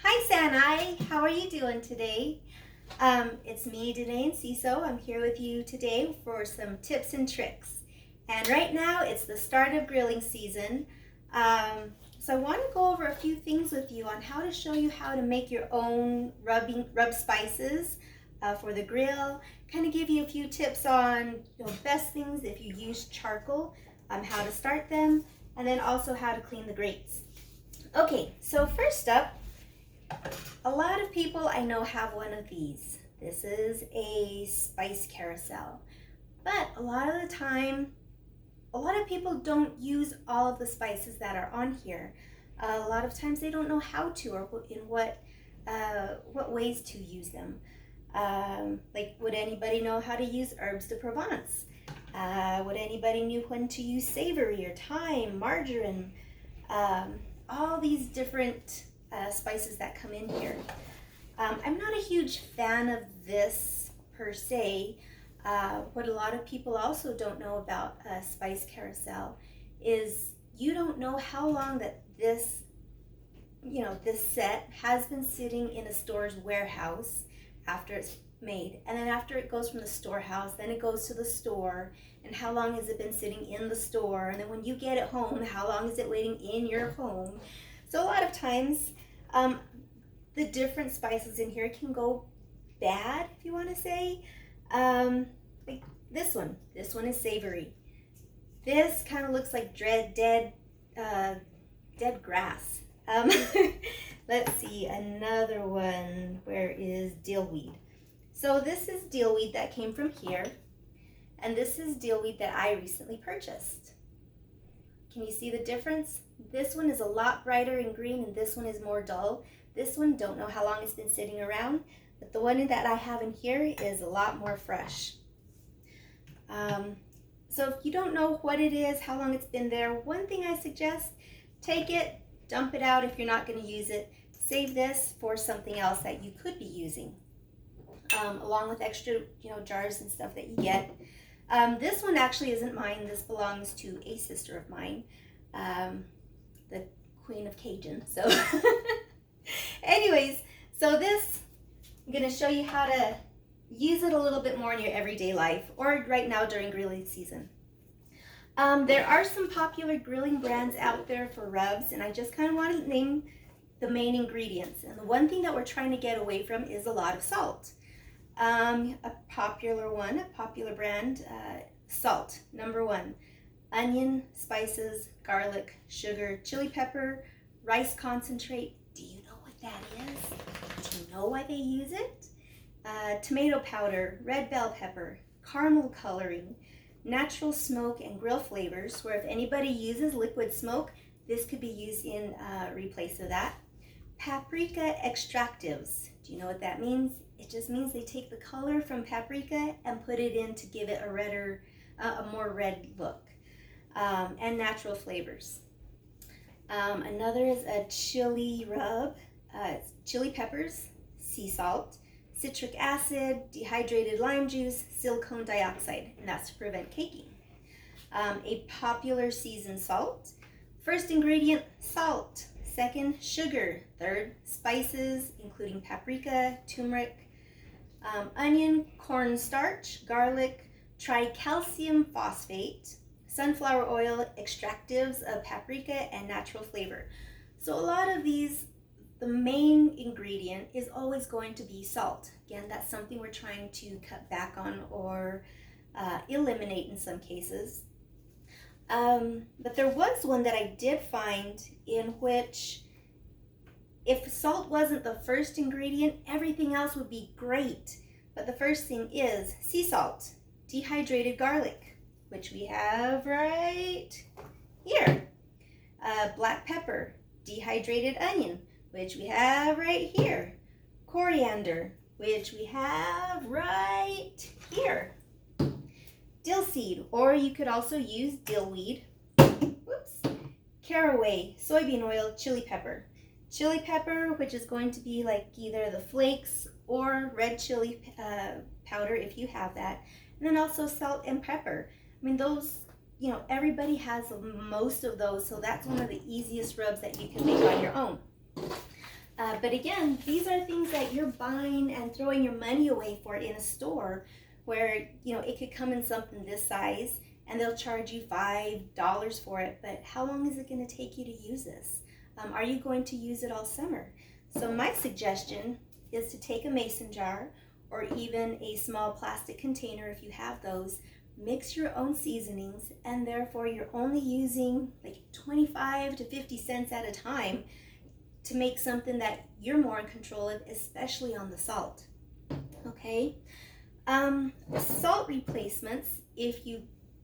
Hi Sanai, how are you doing today? It's me, Diné Enciso. I'm here with you today for some tips and tricks. And right now it's the start of grilling season. So I want to go over a few things with you on how to show you how to make your own rub spices for the grill. Kind of give you a few tips on best things if you use charcoal, how to start them, and then also how to clean the grates. Okay, so first up, a lot of people I know have one of these. This is a spice carousel. But a lot of the time, a lot of people don't use all of the spices that are on here. A lot of times they don't know how to or in what ways to use them. Like, would anybody know how to use herbes de Provence? Would anybody know when to use savory or thyme, marjoram? All these different spices that come in here. I'm not a huge fan of this per se. What a lot of people also don't know about Spice Carousel is you don't know how long that this set has been sitting in a store's warehouse after it's made. And then after it goes from the storehouse, then it goes to the store. And how long has it been sitting in the store? And then when you get it home, how long is it waiting in your home? So a lot of times, the different spices in here can go bad, if you want to say. Like this one is savory. This kind of looks like dead grass. Let's see, another one. Where is dillweed? So this is dillweed that came from here, and this is dillweed that I recently purchased. Can you see the difference? This one is a lot brighter in green and this one is more dull. This one, don't know how long it's been sitting around, but the one that I have in here is a lot more fresh. So if you don't know what it is, how long it's been there, one thing I suggest, take it, dump it out if you're not going to use it. Save this for something else that you could be using, along with extra jars and stuff that you get. This one actually isn't mine. This belongs to a sister of mine, the Queen of Cajun. So anyways, so this, I'm going to show you how to use it a little bit more in your everyday life or right now during grilling season. There are some popular grilling brands out there for rubs, and I just kind of want to name the main ingredients. And the one thing that we're trying to get away from is a lot of salt. A popular brand, salt, number one. Onion, spices, garlic, sugar, chili pepper, rice concentrate. Do you know what that is? Do you know why they use it? Tomato powder, red bell pepper, caramel coloring, natural smoke and grill flavors, where if anybody uses liquid smoke, this could be used in replace of that. Paprika extractives. Do you know what that means? It just means they take the color from paprika and put it in to give it a more red look. And natural flavors. Another is a chili rub. It's chili peppers, sea salt, citric acid, dehydrated lime juice, silicone dioxide, and that's to prevent caking. A popular seasoned salt. First ingredient, salt. Second, sugar. Third, spices, including paprika, turmeric, onion, cornstarch, garlic, tricalcium phosphate, sunflower oil, extractives of paprika, and natural flavor. So a lot of these, the main ingredient is always going to be salt. Again, that's something we're trying to cut back on or eliminate in some cases. But there was one that I did find in which if salt wasn't the first ingredient, everything else would be great. But the first thing is sea salt, dehydrated garlic, which we have right here. Black pepper, dehydrated onion, which we have right here. Coriander, which we have right here. Dill seed, or you could also use dillweed. Whoops. Caraway, soybean oil, chili pepper. Chili pepper, which is going to be like either the flakes or red chili powder if you have that. And then also salt and pepper. I mean, those, everybody has most of those, so that's one of the easiest rubs that you can make on your own. But again, these are things that you're buying and throwing your money away for in a store where, you know, it could come in something this size and they'll charge you $5 for it. But how long is it going to take you to use this? Are you going to use it all summer? So my suggestion is to take a mason jar or even a small plastic container if you have those, mix your own seasonings, and therefore you're only using like 25 to 50 cents at a time to make something that you're more in control of, especially on the salt. Okay? Salt replacements, if you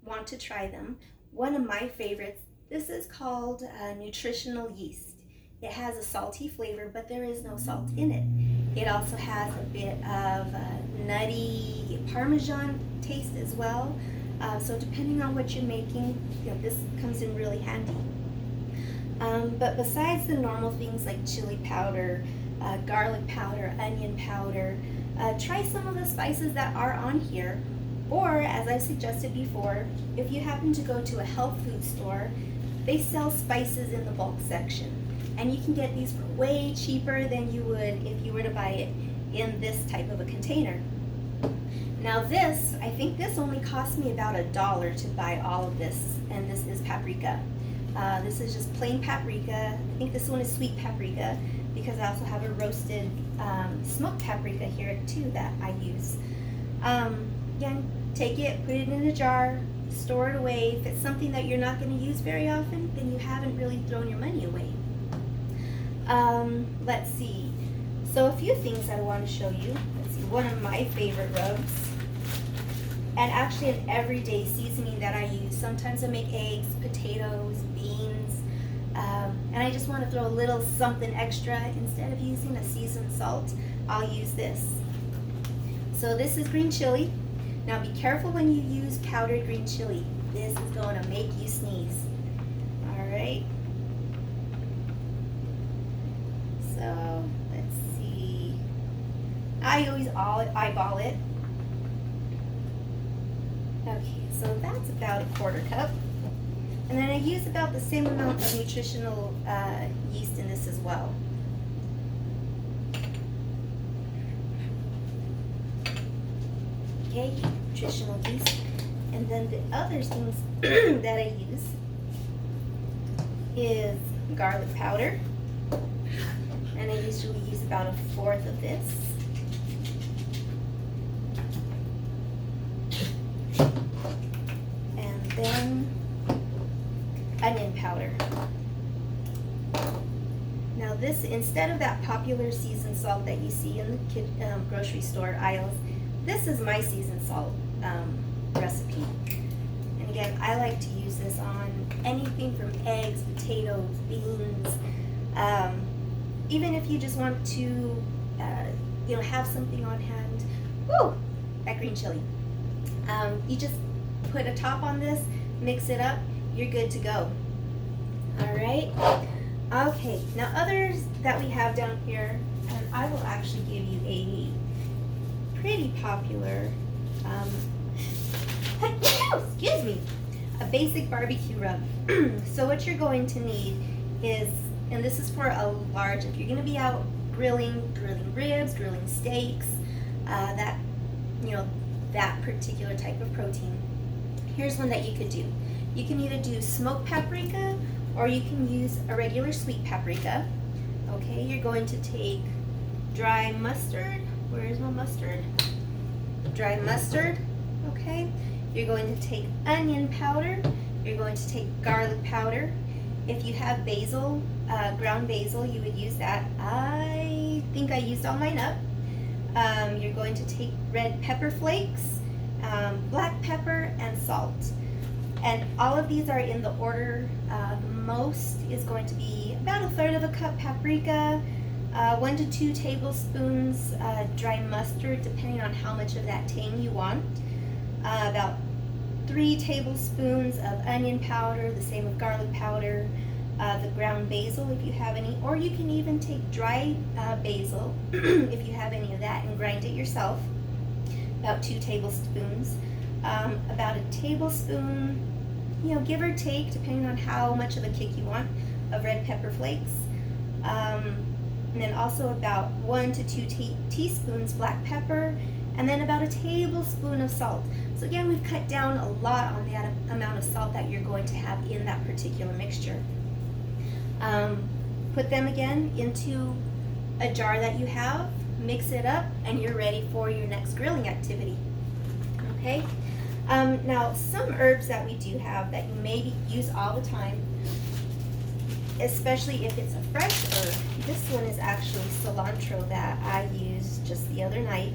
want to try them, one of my favorites, this is called nutritional yeast. It has a salty flavor, but there is no salt in it. It also has a bit of nutty Parmesan taste as well. So depending on what you're making, you know, this comes in really handy. But besides the normal things like chili powder, garlic powder, onion powder, try some of the spices that are on here. Or, as I suggested before, if you happen to go to a health food store, they sell spices in the bulk section. And you can get these for way cheaper than you would if you were to buy it in this type of a container. Now this, I think this only cost me about $1 to buy all of this, and this is paprika. This is just plain paprika. I think this one is sweet paprika because I also have a roasted smoked paprika here too that I use. Again, take it, put it in a jar, store it away. If it's something that you're not going to use very often, then you haven't really thrown your money away. Let's see. So a few things I want to show you. Let's see, one of my favorite rubs, and actually an everyday seasoning that I use. Sometimes I make eggs, potatoes, beans, and I just want to throw a little something extra. Instead of using a seasoned salt, I'll use this. So this is green chili. Now be careful when you use powdered green chili. This is going to make you sneeze. All right. So let's see. I always eyeball it. Okay, so that's about a 1/4 cup. And then I use about the same amount of nutritional yeast in this as well. Okay, nutritional yeast. And then the other things that I use is garlic powder. And I usually use about 1/4 of this. And then onion powder. Now this, instead of that popular seasoned salt that you see in the grocery store aisles, this is my seasoned salt recipe. And again, I like to use this on anything from eggs, potatoes, beans, even if you just want to, you know, have something on hand. Woo! That green chili. You just put a top on this, mix it up, you're good to go. All right. Okay. Now others that we have down here, and I will actually give you a pretty popular, excuse me, a basic barbecue rub. So what you're going to need is, and this is for a large, if you're going to be out grilling ribs, grilling steaks, that, you know, that particular type of protein. Here's one that you could do. You can either do smoked paprika or you can use a regular sweet paprika. Okay, you're going to take dry mustard. Where is my mustard? Dry mustard. Okay, you're going to take onion powder. You're going to take garlic powder. If you have basil, ground basil, you would use that. I think I used all mine up. You're going to take red pepper flakes, black pepper, and salt. And all of these are in the order. The most is going to be about 1/3 cup paprika, 1 to 2 tablespoons dry mustard, depending on how much of that tang you want. About 3 tablespoons of onion powder, the same with garlic powder, the ground basil if you have any, or you can even take dry basil if you have any of that and grind it yourself. About 2 tablespoons. About a tablespoon, you know, give or take, depending on how much of a kick you want, of red pepper flakes. And then also about 1 to 2 teaspoons black pepper, and then about a tablespoon of salt. So again, we've cut down a lot on the amount of salt that you're going to have in that particular mixture. Put them again into a jar that you have, mix it up, and you're ready for your next grilling activity. Okay? Now, some herbs that we do have that you maybe use all the time, especially if it's a fresh herb. This one is actually cilantro that I used just the other night.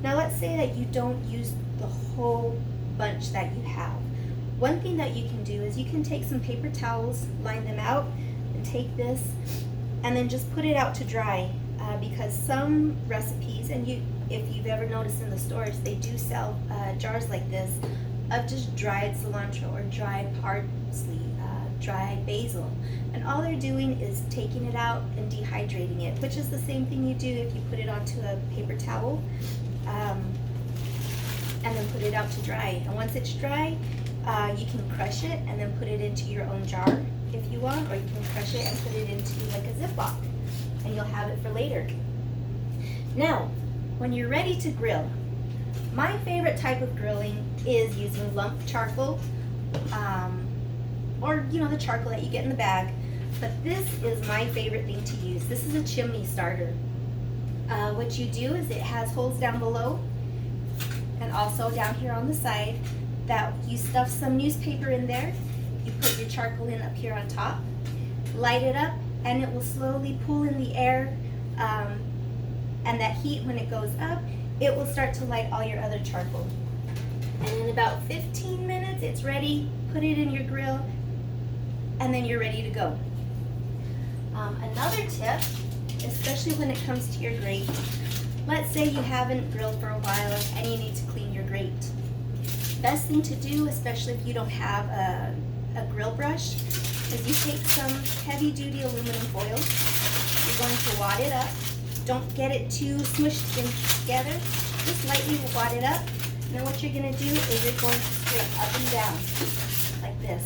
Now let's say that you don't use the whole bunch that you have. One thing that you can do is you can take some paper towels, line them out, and take this and then just put it out to dry, because some recipes, and if you've ever noticed in the stores, they do sell jars like this of just dried cilantro or dried parsley, dried basil, and all they're doing is taking it out and dehydrating it, which is the same thing you do if you put it onto a paper towel and then put it out to dry. And once it's dry, you can crush it and then put it into your own jar if you want, or you can crush it and put it into like a Ziploc, and you'll have it for later. Now, when you're ready to grill, my favorite type of grilling is using lump charcoal, or the charcoal that you get in the bag. But this is my favorite thing to use. This is a chimney starter. What you do is it has holes down below and also down here on the side that you stuff some newspaper in there. You put your charcoal in up here on top, light it up, and it will slowly pull in the air, and that heat, when it goes up, it will start to light all your other charcoal. And in about 15 minutes, it's ready. Put it in your grill, and then you're ready to go. Another tip, especially when it comes to your grate, let's say you haven't grilled for a while and you need to clean your grate. Best thing to do, especially if you don't have a grill brush, is you take some heavy-duty aluminum foil. You're going to wad it up. Don't get it too smushed in together. Just lightly wad it up. And then what you're going to do is you're going to scrape up and down like this.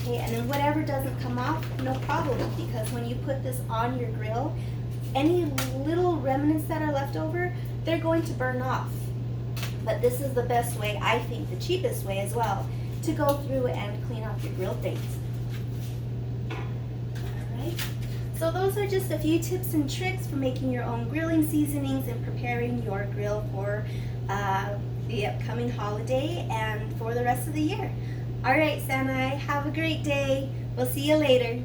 Okay, and then whatever doesn't come off, no problem, because when you put this on your grill, any little remnants that are left over, they're going to burn off. But this is the best way, I think, the cheapest way as well, to go through and clean off your grill grates. Alright, so those are just a few tips and tricks for making your own grilling seasonings and preparing your grill for the upcoming holiday and for the rest of the year. Alright, Sanai, have a great day. We'll see you later.